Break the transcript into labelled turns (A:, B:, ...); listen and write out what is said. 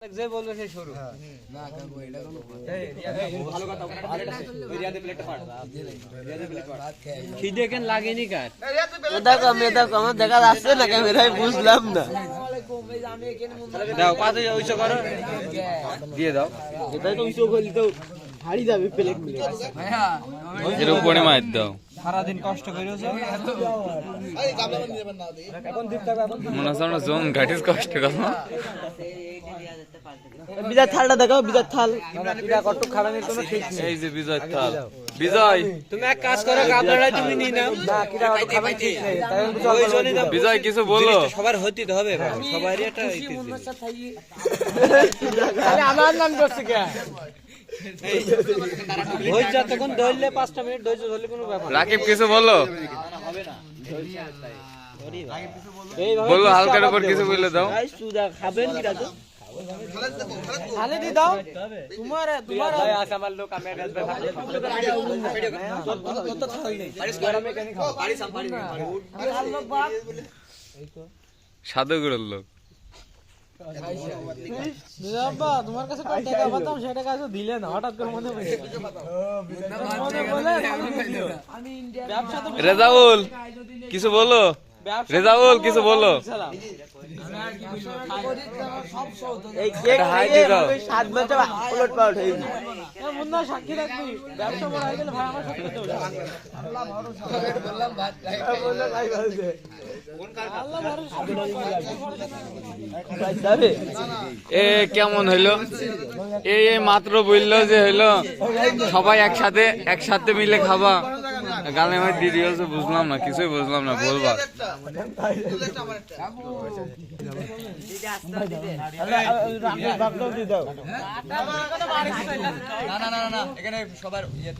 A: যে বলবে সেই শুরু
B: না কাকু এটা কোনো
A: ভালো কথা ওই রিয়াদে প্লেটটা ফাট রিয়াদে প্লেট ফাট খিদে কেন লাগেনি কার
B: দেখো আমার দেখা যাচ্ছে না ক্যামেরায় বুঝলাম না
A: দাও পাতে ওইসব করো দিয়ে দাও
B: এটাই তো ওইসব করলি তো হারি যাবে প্লেট মিলে ভাইয়া
C: এর উপরে মার দাও
A: সারা দিন কষ্ট করেছো এখন দিতে হবে এখন
C: মনে হচ্ছে আমরা জোন ঘাটিস কষ্ট করো
B: বিজয় থালটা দেখাও বিজয় থাল
A: এটা কত খাড়ানির কোনো ঠিক নেই
C: এই যে বিজয় থাল বিজয়
A: তুমি এক কাজ করো গাবলাটা তুমি নিয়ে নাও না কিরা খাবার ঠিক নেই তাই ওই জন্য দাও
C: বিজয় কিছু বলো
A: সবার হতে হবে সবারই একটা
B: আরে আমার নাম করছে কে
A: ওই যতক্ষণ ধরলে 5টা মিনিট ধৈর্য ধরলে কোনো ব্যাপার
C: রাকিব কিছু বলো বলো হালকার উপর কিছু বলে দাও
B: ভাই সুদা খাবেন কি রাজু
A: খালে দি দাও তোমার ভাই আছে আমার লোক আমি আসবে কত থাল নেই গরমে কেন খাও পারি সাম্পারি আমি লোক বাপ
C: সাধুগুড়ের লোক
A: বাবা তোমার কাছে কত টাকা বাতাম সেটা কাছে দিলে না হঠাৎ করে মনে পড়ে আমি ব্যবসা তো
C: রেজাউল কিছু বলো রেজাউল কিছু বলো
B: এই কেক খাইয়ে 7 বছর উলট পালট হয়ে গেছে
A: মুন্না সাক্ষী রাখবি ব্যবসা বড় হয়ে গেলে ভাই আমার সাথে তো বললাম ভাত বললে ভাই বলছে আল্লাহ ভরসা
C: এ কেমন হইলো এই মাত্র বললো যে হইলো সবাই একসাথে মিলে খাবা গালে আমার দিদি হচ্ছে বুঝলাম না কিছুই বুঝলাম না বলবা
A: না এখানে সবার ইয়ে